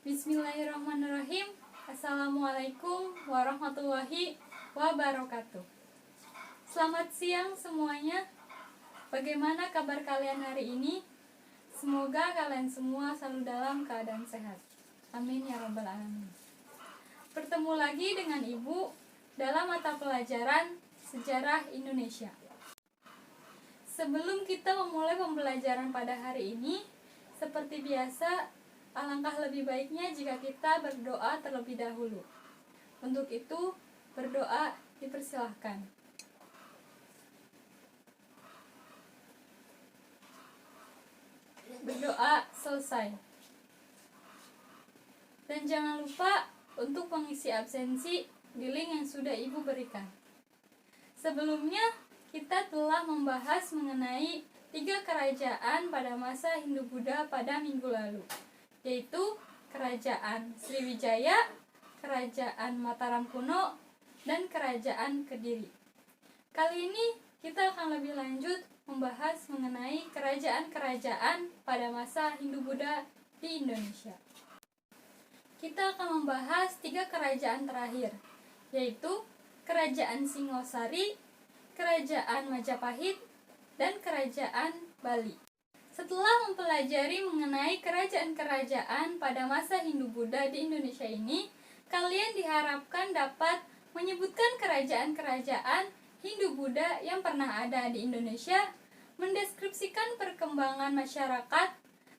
Bismillahirrahmanirrahim. Assalamualaikum warahmatullahi wabarakatuh. Selamat siang semuanya. Bagaimana kabar kalian hari ini? Semoga kalian semua selalu dalam keadaan sehat. Amin ya rabbal alamin. Bertemu lagi dengan Ibu dalam mata pelajaran Sejarah Indonesia. Sebelum kita memulai pembelajaran pada hari ini, seperti biasa, alangkah lebih baiknya jika kita berdoa terlebih dahulu. Untuk itu, berdoa dipersilahkan. Berdoa selesai. Dan jangan lupa untuk mengisi absensi di link yang sudah Ibu berikan. Sebelumnya, kita telah membahas mengenai 3 kerajaan pada masa Hindu-Buddha pada minggu lalu, yaitu Kerajaan Sriwijaya, Kerajaan Mataram kuno, dan Kerajaan Kediri. Kali ini kita akan lebih lanjut membahas mengenai kerajaan-kerajaan pada masa Hindu-Buddha di Indonesia. Kita akan membahas 3 kerajaan terakhir, yaitu Kerajaan Singosari, Kerajaan Majapahit, dan Kerajaan Bali. Setelah mempelajari mengenai kerajaan-kerajaan pada masa Hindu-Buddha di Indonesia ini, kalian diharapkan dapat menyebutkan kerajaan-kerajaan Hindu-Buddha yang pernah ada di Indonesia, mendeskripsikan perkembangan masyarakat,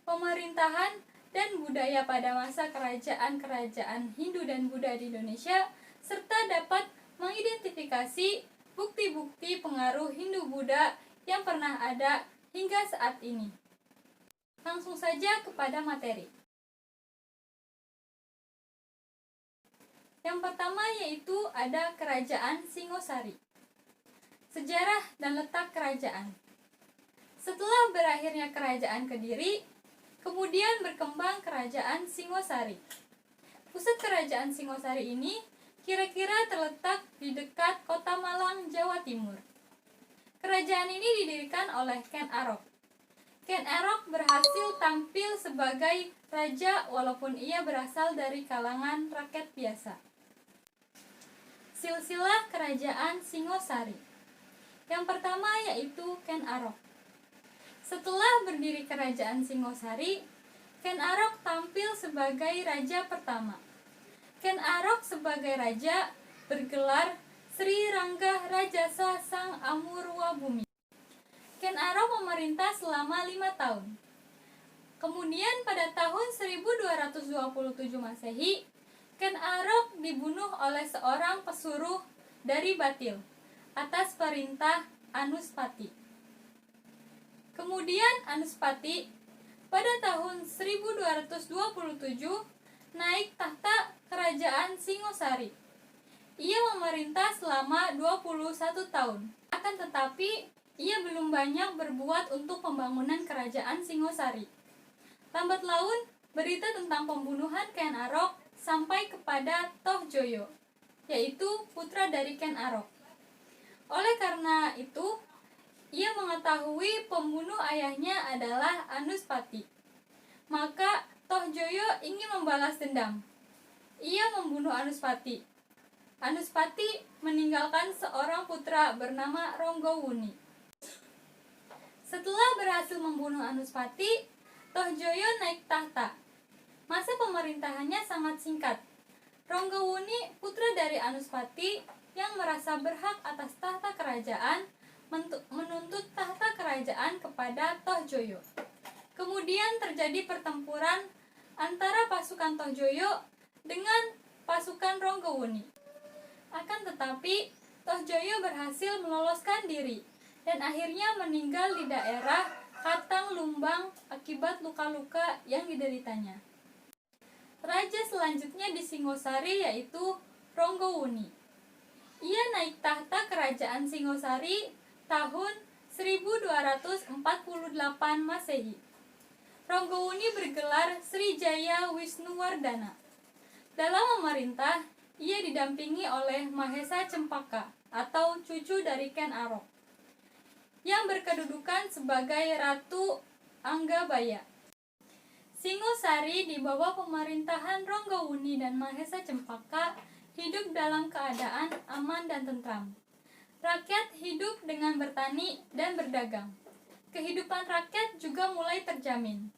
pemerintahan, dan budaya pada masa kerajaan-kerajaan Hindu dan Buddha di Indonesia, serta dapat mengidentifikasi bukti-bukti pengaruh Hindu-Buddha yang pernah ada hingga saat ini. Langsung saja kepada materi. Yang pertama yaitu ada Kerajaan Singosari. Sejarah dan letak kerajaan. Setelah berakhirnya Kerajaan Kediri, kemudian berkembang Kerajaan Singosari. Pusat Kerajaan Singosari ini kira-kira terletak di dekat Kota Malang, Jawa Timur. Kerajaan ini didirikan oleh Ken Arok. Ken Arok berhasil tampil sebagai raja walaupun ia berasal dari kalangan rakyat biasa. Silsilah Kerajaan Singosari. Yang pertama yaitu Ken Arok. Setelah berdiri Kerajaan Singosari, Ken Arok tampil sebagai raja pertama. Ken Arok sebagai raja bergelar Sri Rangga Rajasa Sang Amurwa Bumi. Ken Arok memerintah selama 5 tahun. Kemudian pada tahun 1227 Masehi, Ken Arok dibunuh oleh seorang pesuruh dari Batil atas perintah Anuspati. Kemudian Anuspati pada tahun 1227 naik tahta Kerajaan Singosari. Ia memerintah selama 21 tahun. Akan tetapi, ia belum banyak berbuat untuk pembangunan Kerajaan Singosari. Lambat laun, berita tentang pembunuhan Ken Arok sampai kepada Tohjoyo, yaitu putra dari Ken Arok. Oleh karena itu, ia mengetahui pembunuh ayahnya adalah Anuspati. Maka Tohjoyo ingin membalas dendam. Ia membunuh Anuspati. Anuspati meninggalkan seorang putra bernama Ronggowuni. Setelah berhasil membunuh Anuspati, Tohjoyo naik tahta. Masa pemerintahannya sangat singkat. Ronggowuni, putra dari Anuspati yang merasa berhak atas tahta kerajaan, menuntut tahta kerajaan kepada Tohjoyo. Kemudian terjadi pertempuran antara pasukan Tohjoyo dengan pasukan Ronggowuni. Akan tetapi, Tohjoyo berhasil meloloskan diri dan akhirnya meninggal di daerah Katang Lumbang akibat luka-luka yang dideritanya. Raja selanjutnya di Singosari yaitu Ronggowuni. Ia naik tahta Kerajaan Singosari tahun 1248 Masehi. Ronggowuni bergelar Srijaya Wisnuwardana. Dalam memerintah, ia didampingi oleh Mahesa Cempaka atau cucu dari Ken Arok, yang berkedudukan sebagai Ratu Anggabaya. Singosari di bawah pemerintahan Ronggowuni dan Mahesa Cempaka hidup dalam keadaan aman dan tentram. Rakyat hidup dengan bertani dan berdagang. Kehidupan rakyat juga mulai terjamin.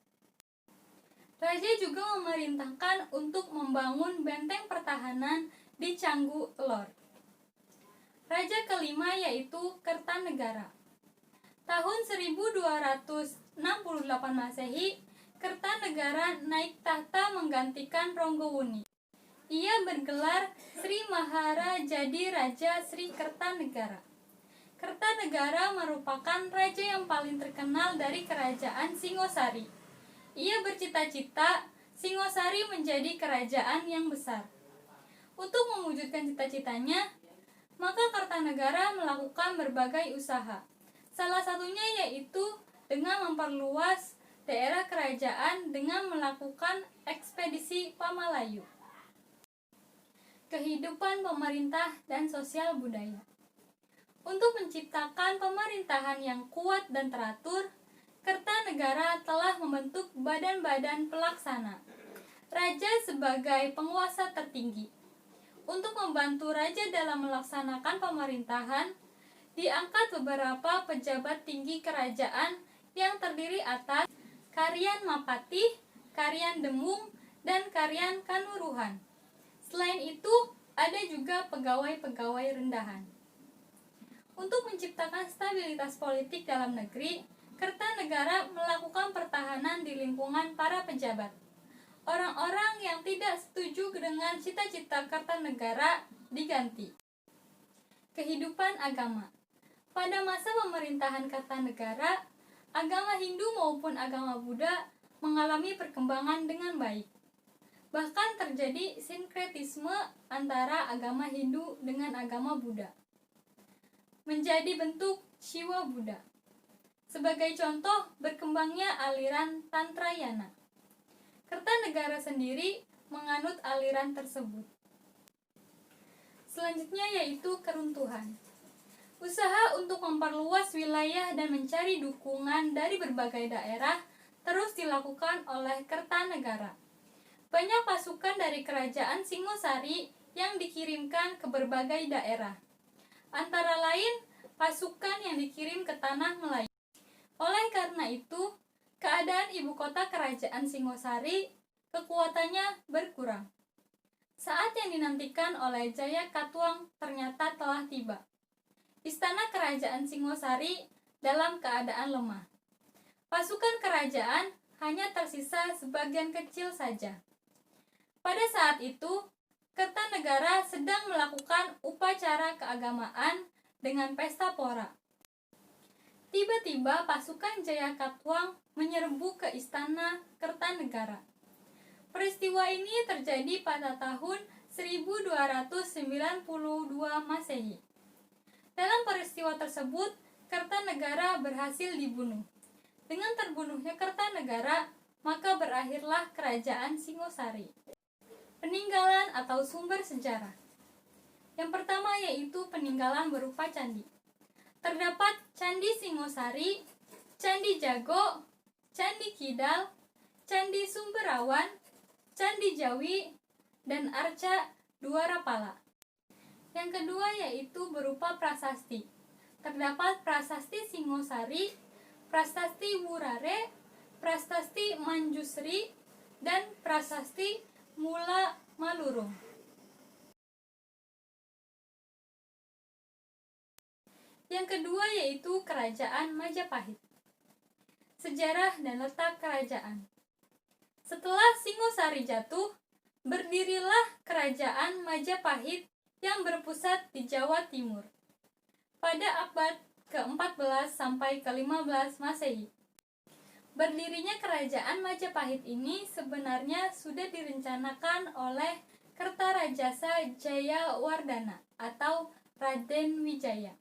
Raja juga memerintahkan untuk membangun benteng pertahanan di Canggu Lor. Raja kelima yaitu Kertanegara. Tahun 1268 Masehi, Kertanegara naik tahta menggantikan Ronggowuni. Ia bergelar Sri Mahara jadi Raja Sri Kertanegara. Kertanegara merupakan raja yang paling terkenal dari kerajaan Singosari. Ia bercita-cita Singosari menjadi kerajaan yang besar. Untuk mewujudkan cita-citanya, maka Kertanegara melakukan berbagai usaha. Salah satunya yaitu dengan memperluas daerah kerajaan dengan melakukan ekspedisi Pamalayu. Kehidupan pemerintah dan sosial budaya. Untuk menciptakan pemerintahan yang kuat dan teratur, Kertanegara telah membentuk badan-badan pelaksana. Raja sebagai penguasa tertinggi. Untuk membantu raja dalam melaksanakan pemerintahan, diangkat beberapa pejabat tinggi kerajaan yang terdiri atas Karyan Mapati, Karyan Demung, dan Karyan Kanuruhan. Selain itu, ada juga pegawai-pegawai rendahan. Untuk menciptakan stabilitas politik dalam negeri, Kertanegara melakukan pertahanan di lingkungan para pejabat. Orang-orang yang tidak setuju dengan cita-cita Kertanegara diganti. Kehidupan agama. Pada masa pemerintahan Kertanegara, agama Hindu maupun agama Buddha mengalami perkembangan dengan baik. Bahkan terjadi sinkretisme antara agama Hindu dengan agama Buddha, menjadi bentuk Shiva Buddha. Sebagai contoh, berkembangnya aliran Tantrayana. Kertanegara sendiri menganut aliran tersebut. Selanjutnya yaitu keruntuhan. Usaha untuk memperluas wilayah dan mencari dukungan dari berbagai daerah terus dilakukan oleh Kertanegara. Banyak pasukan dari kerajaan Singosari yang dikirimkan ke berbagai daerah. Antara lain, pasukan yang dikirim ke Tanah Melayu. Oleh karena itu, keadaan ibu kota kerajaan Singosari kekuatannya berkurang. Saat yang dinantikan oleh Jaya Katuang ternyata telah tiba. Istana kerajaan Singosari dalam keadaan lemah. Pasukan kerajaan hanya tersisa sebagian kecil saja. Pada saat itu, Kertanegara sedang melakukan upacara keagamaan dengan pesta pora. Tiba-tiba pasukan Jaya Katuang menyerbu ke istana Kertanegara. Peristiwa ini terjadi pada tahun 1292 Masehi. Dalam peristiwa tersebut, Kertanegara berhasil dibunuh. Dengan terbunuhnya Kertanegara, maka berakhirlah kerajaan Singosari. Peninggalan atau sumber sejarah. Yang pertama yaitu peninggalan berupa candi. Terdapat Candi Singosari, Candi Jago, Candi Kidal, Candi Sumberawan, Candi Jawi, dan Arca Dwarapala. Yang kedua yaitu berupa prasasti. Terdapat Prasasti Singosari, Prasasti Wurare, Prasasti Manjusri, dan Prasasti Mula Malurung. Yang kedua yaitu Kerajaan Majapahit. Sejarah dan letak kerajaan. Setelah Singosari jatuh, berdirilah Kerajaan Majapahit yang berpusat di Jawa Timur pada abad ke-14 sampai ke-15 Masehi. Berdirinya Kerajaan Majapahit ini sebenarnya sudah direncanakan oleh Kertarajasa Jayawardhana atau Raden Wijaya.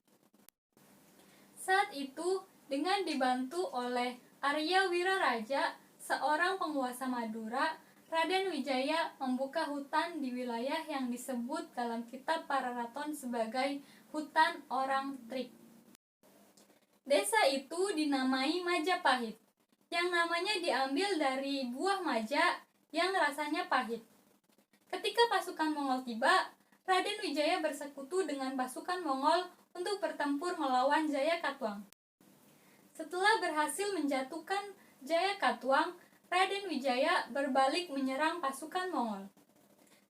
Saat itu, dengan dibantu oleh Arya Wiraraja, seorang penguasa Madura, Raden Wijaya membuka hutan di wilayah yang disebut dalam kitab Pararaton sebagai hutan orang Trik. Desa itu dinamai Majapahit. yang namanya diambil dari buah maja yang rasanya pahit. Ketika pasukan Mongol tiba, Raden Wijaya bersekutu dengan pasukan Mongol untuk bertempur melawan Jayakatwang. Setelah berhasil menjatuhkan Jayakatwang, Raden Wijaya berbalik menyerang pasukan Mongol,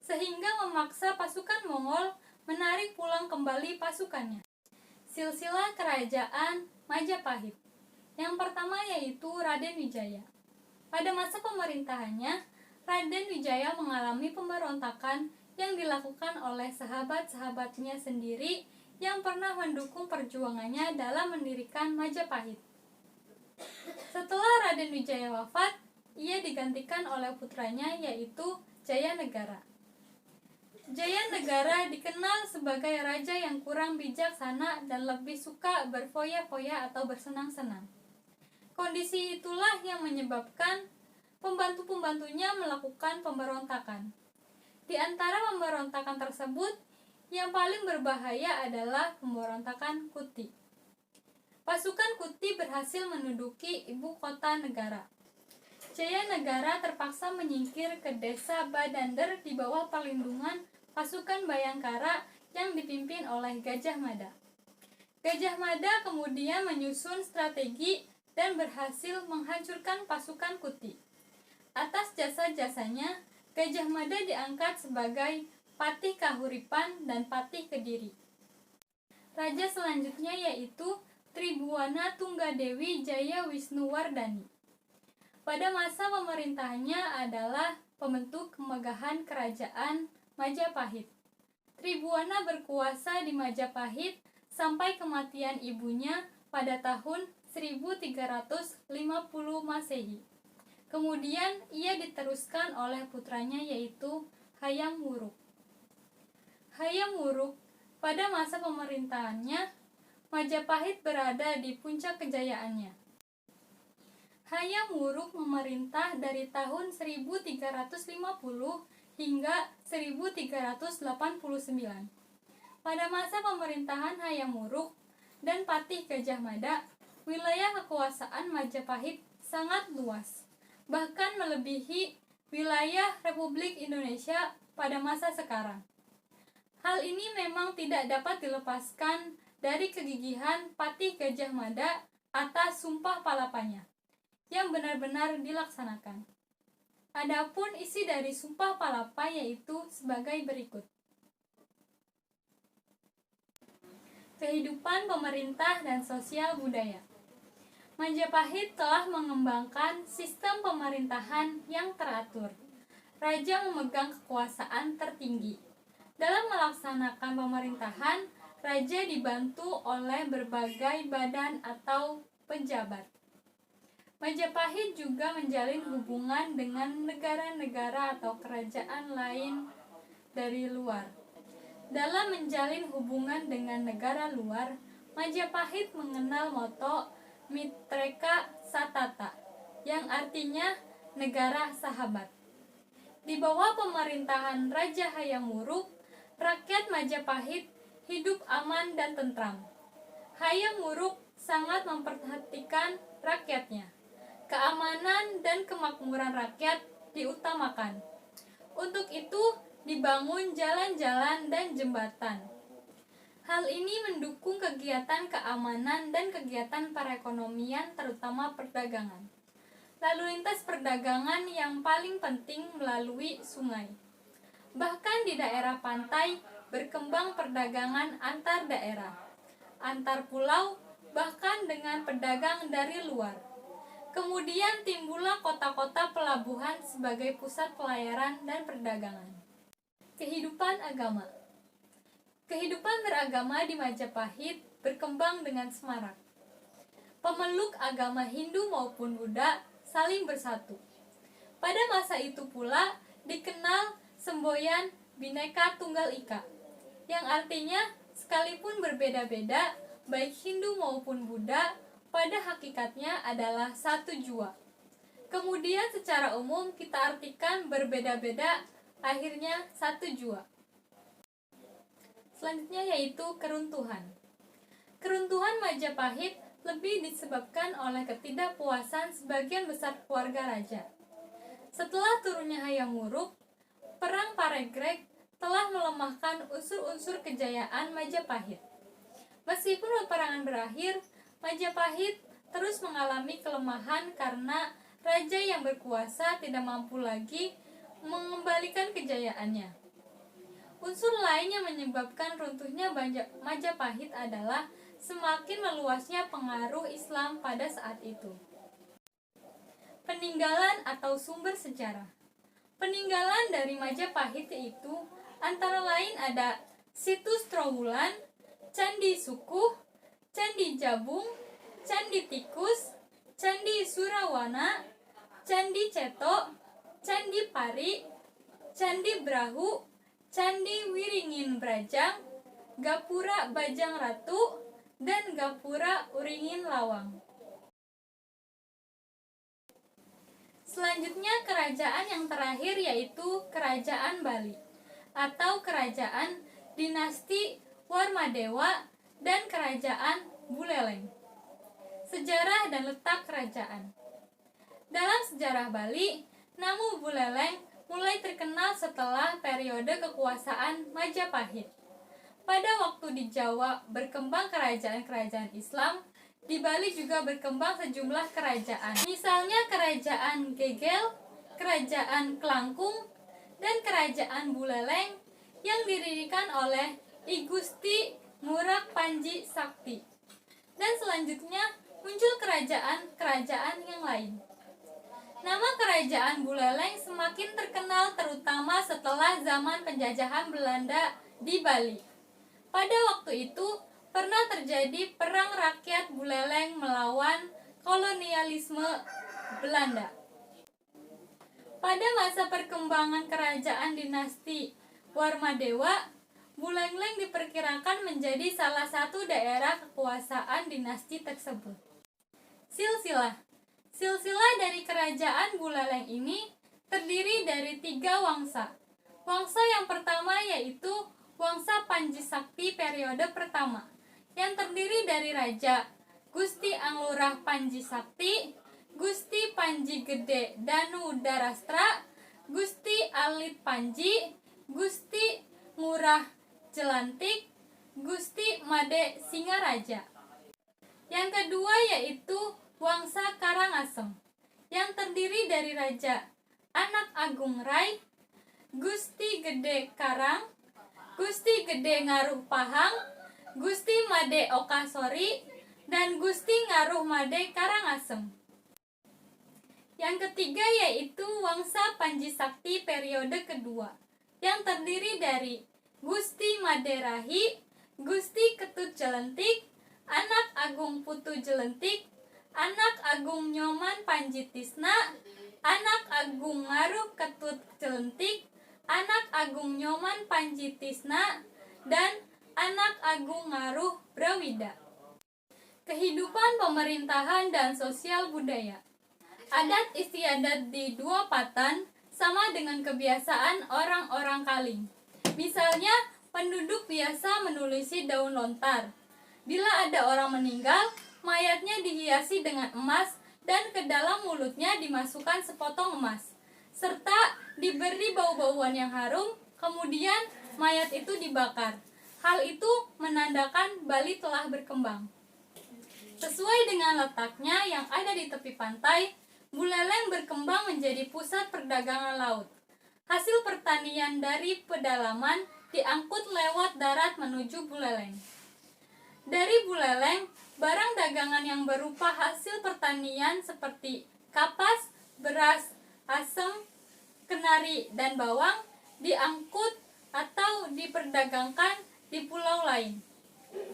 sehingga memaksa pasukan Mongol menarik pulang kembali pasukannya. Silsilah Kerajaan Majapahit. Yang pertama yaitu Raden Wijaya. Pada masa pemerintahannya, Raden Wijaya mengalami pemberontakan yang dilakukan oleh sahabat-sahabatnya sendiri yang pernah mendukung perjuangannya dalam mendirikan Majapahit. Setelah Raden Wijaya wafat, ia digantikan oleh putranya yaitu Jayanegara. Jayanegara dikenal sebagai raja yang kurang bijaksana dan lebih suka berfoya-foya atau bersenang-senang. Kondisi itulah yang menyebabkan pembantu-pembantunya melakukan pemberontakan. Di antara pemberontakan tersebut, yang paling berbahaya adalah pemberontakan Kuti. Pasukan Kuti berhasil menduduki ibu kota negara. Jayanegara terpaksa menyingkir ke desa Badander di bawah perlindungan pasukan Bayangkara yang dipimpin oleh Gajah Mada. Gajah Mada kemudian menyusun strategi dan berhasil menghancurkan pasukan Kuti. Atas jasa-jasanya, Gajah Mada diangkat sebagai Patih Kahuripan dan Patih Kediri. Raja selanjutnya yaitu Tribhuwana Tunggadewi Jaya Wisnuwardani. Pada masa pemerintahannya adalah pembentuk kemegahan kerajaan Majapahit. Tribhuwana berkuasa di Majapahit sampai kematian ibunya pada tahun 1350 Masehi. Kemudian ia diteruskan oleh putranya yaitu Hayam Wuruk. Hayam Wuruk pada masa pemerintahannya Majapahit berada di puncak kejayaannya. Hayam Wuruk memerintah dari tahun 1350 hingga 1389. Pada masa pemerintahan Hayam Wuruk dan Patih Gajah Mada, wilayah kekuasaan Majapahit sangat luas, bahkan melebihi wilayah Republik Indonesia pada masa sekarang. Hal ini memang tidak dapat dilepaskan dari kegigihan Patih Gajah Mada atas sumpah palapanya yang benar-benar dilaksanakan. Adapun isi dari sumpah palapa yaitu sebagai berikut. Kehidupan pemerintah dan sosial budaya. Majapahit telah mengembangkan sistem pemerintahan yang teratur. Raja memegang kekuasaan tertinggi. Dalam melaksanakan pemerintahan, raja dibantu oleh berbagai badan atau pejabat. Majapahit juga menjalin hubungan dengan negara-negara atau kerajaan lain dari luar. Dalam menjalin hubungan dengan negara luar, Majapahit mengenal moto Mitreka Satata, yang artinya negara sahabat. Di bawah pemerintahan Raja Hayam Wuruk, rakyat Majapahit hidup aman dan tentram. Hayam Wuruk sangat memperhatikan rakyatnya. Keamanan dan kemakmuran rakyat diutamakan. Untuk itu dibangun jalan-jalan dan jembatan. Hal ini mendukung kegiatan keamanan dan kegiatan perekonomian terutama perdagangan. Lalu lintas perdagangan yang paling penting melalui sungai. Bahkan di daerah pantai berkembang perdagangan antar daerah, antar pulau, bahkan dengan pedagang dari luar. Kemudian timbullah kota-kota pelabuhan sebagai pusat pelayaran dan perdagangan. Kehidupan agama. Kehidupan beragama di Majapahit berkembang dengan semarak. Pemeluk agama Hindu maupun Buddha saling bersatu. Pada masa itu pula dikenal semboyan Bhinneka Tunggal Ika, yang artinya sekalipun berbeda-beda, baik Hindu maupun Buddha, pada hakikatnya adalah satu jua. Kemudian secara umum kita artikan berbeda-beda, akhirnya satu jua. Selanjutnya yaitu keruntuhan. Keruntuhan Majapahit lebih disebabkan oleh ketidakpuasan sebagian besar keluarga raja. Setelah turunnya Hayam Wuruk, Perang Paregreg telah melemahkan unsur-unsur kejayaan Majapahit. Meskipun peperangan berakhir, Majapahit terus mengalami kelemahan karena raja yang berkuasa tidak mampu lagi mengembalikan kejayaannya. Unsur lain yang menyebabkan runtuhnya Majapahit adalah semakin meluasnya pengaruh Islam pada saat itu. Peninggalan atau sumber sejarah. Peninggalan dari Majapahit itu antara lain ada Situs Trowulan, Candi Sukuh, Candi Jabung, Candi Tikus, Candi Surawana, Candi Ceto, Candi Pari, Candi Brahu, Candi Wiringin Brajang, Gapura Bajang Ratu, dan Gapura Uringin Lawang. Selanjutnya kerajaan yang terakhir yaitu Kerajaan Bali atau Kerajaan Dinasti Warmadewa dan Kerajaan Buleleng. Sejarah dan letak kerajaan. Dalam sejarah Bali, nama Buleleng mulai terkenal setelah periode kekuasaan Majapahit. Pada waktu di Jawa berkembang kerajaan-kerajaan Islam, di Bali juga berkembang sejumlah kerajaan. Misalnya Kerajaan Gegel, Kerajaan Kelangkung, dan Kerajaan Buleleng yang didirikan oleh I Gusti Ngurah Panji Sakti. Dan selanjutnya muncul kerajaan-kerajaan yang lain. Nama Kerajaan Buleleng semakin terkenal terutama setelah zaman penjajahan Belanda di Bali. Pada waktu itu, pernah terjadi perang rakyat Buleleng melawan kolonialisme Belanda. Pada masa perkembangan kerajaan dinasti Warmadewa, Buleleng diperkirakan menjadi salah satu daerah kekuasaan dinasti tersebut. Silsilah. Silsilah dari kerajaan Buleleng ini terdiri dari 3 wangsa. Wangsa yang pertama yaitu Wangsa Panji Sakti periode pertama, yang terdiri dari Raja Gusti Anglurah Panji Sakti, Gusti Panji Gede Danu Darastra, Gusti Alit Panji, Gusti Ngurah Jelantik, Gusti Made Singaraja. Yang kedua yaitu Wangsa Karangasem, yang terdiri dari Raja Anak Agung Rai, Gusti Gede Karang, Gusti Gede Ngaruh Pahang, Gusti Made Okasori, dan Gusti Ngaruh Made Karangasem. Yang ketiga yaitu Wangsa Panji Sakti periode kedua, yang terdiri dari Gusti Made Rahi, Gusti Ketut Jelentik, Anak Agung Putu Jelentik, Anak Agung Nyoman Panji Tisna, Anak Agung Ngaruh Ketut Jelentik, Anak Agung Nyoman Panji Tisna, dan Anak Agung Ngaruh Brawida. Kehidupan pemerintahan dan sosial budaya. Adat istiadat di Dua Patan sama dengan kebiasaan orang-orang Kaling. Misalnya, penduduk biasa menulisi daun lontar. Bila ada orang meninggal, mayatnya dihiasi dengan emas dan ke dalam mulutnya dimasukkan sepotong emas, serta diberi bau-bauan yang harum, kemudian mayat itu dibakar. Hal itu menandakan Bali telah berkembang. Sesuai dengan letaknya yang ada di tepi pantai, Buleleng berkembang menjadi pusat perdagangan laut. Hasil pertanian dari pedalaman diangkut lewat darat menuju Buleleng. Dari Buleleng, barang dagangan yang berupa hasil pertanian seperti kapas, beras, asem, kenari, dan bawang diangkut atau diperdagangkan di pulau lain.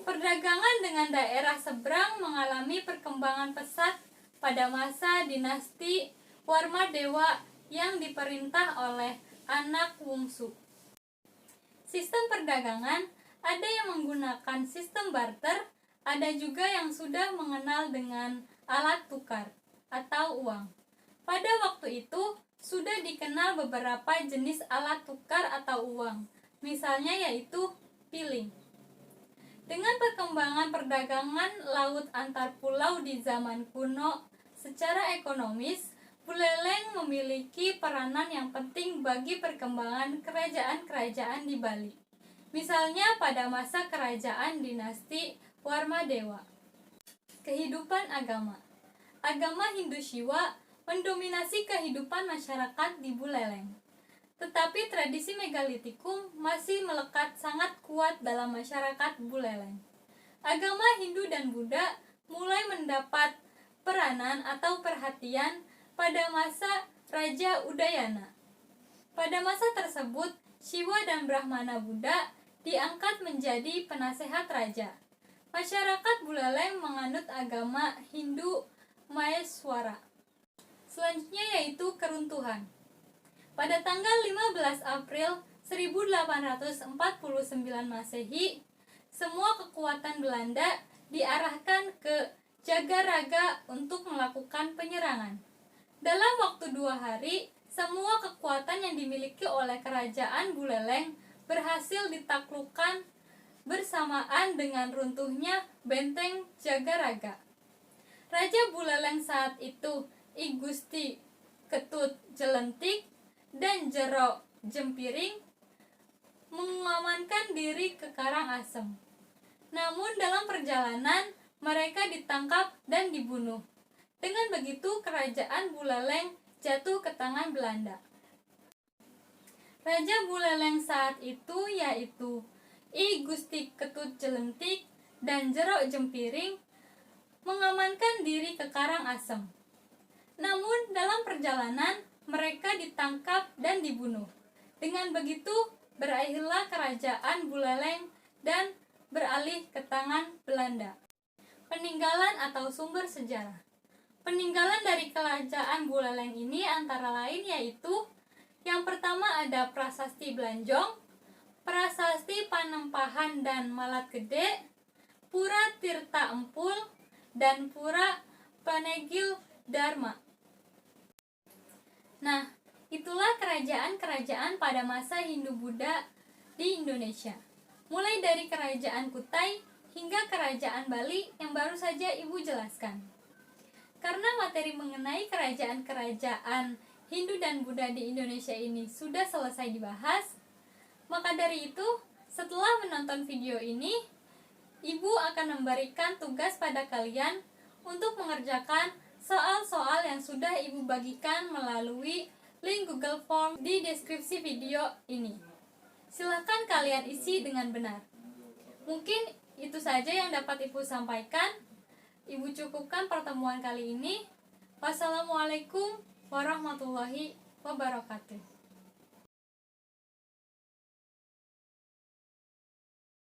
Perdagangan dengan daerah seberang mengalami perkembangan pesat pada masa dinasti Warmadewa yang diperintah oleh Anak Wungsu. Sistem perdagangan ada yang menggunakan sistem barter, ada juga yang sudah mengenal dengan alat tukar atau uang. Pada waktu itu sudah dikenal beberapa jenis alat tukar atau uang, misalnya yaitu piling. Dengan perkembangan perdagangan laut antar pulau di zaman kuno, secara ekonomis, Buleleng memiliki peranan yang penting bagi perkembangan kerajaan-kerajaan di Bali. Misalnya pada masa kerajaan dinasti Warmadewa. Kehidupan agama. Agama Hindu Shiva mendominasi kehidupan masyarakat di Buleleng. Tetapi tradisi megalitikum masih melekat sangat kuat dalam masyarakat Buleleng. Agama Hindu dan Buddha mulai mendapat peranan atau perhatian pada masa Raja Udayana. Pada masa tersebut, Shiva dan Brahmana Buddha diangkat menjadi penasehat raja. Masyarakat Buleleng menganut agama Hindu Maheswara. Selanjutnya yaitu keruntuhan. Pada tanggal 15 April 1849 Masehi, semua kekuatan Belanda diarahkan ke Jagaraga untuk melakukan penyerangan. Dalam waktu 2 hari, semua kekuatan yang dimiliki oleh kerajaan Buleleng berhasil ditaklukkan bersamaan dengan runtuhnya benteng Jagaraga. Raja Buleleng saat itu, I Gusti Ketut Jelentik dan Jero Jempiring, mengamankan diri ke Karangasem. Namun dalam perjalanan mereka ditangkap dan dibunuh. Dengan begitu kerajaan Buleleng jatuh ke tangan Belanda. Raja Buleleng saat itu yaitu I Gusti Ketut Jelentik dan Jero Jempiring mengamankan diri ke Karangasem. Namun dalam perjalanan mereka ditangkap dan dibunuh. Dengan begitu berakhirlah kerajaan Buleleng dan beralih ke tangan Belanda. Peninggalan atau sumber sejarah. Peninggalan dari kerajaan Buleleng ini antara lain yaitu yang pertama ada Prasasti Blanjong, Prasasti Panempahan dan Malat Gede, Pura Tirta Empul, dan Pura Panegil Dharma. Nah, itulah kerajaan-kerajaan pada masa Hindu-Buddha di Indonesia. Mulai dari Kerajaan Kutai hingga Kerajaan Bali yang baru saja Ibu jelaskan. Karena materi mengenai kerajaan-kerajaan Hindu dan Buddha di Indonesia ini sudah selesai dibahas, maka dari itu, setelah menonton video ini, Ibu akan memberikan tugas pada kalian untuk mengerjakan soal-soal yang sudah Ibu bagikan melalui link Google Form di deskripsi video ini. Silahkan kalian isi dengan benar. Mungkin itu saja yang dapat Ibu sampaikan. Ibu cukupkan pertemuan kali ini. Wassalamualaikum warahmatullahi wabarakatuh.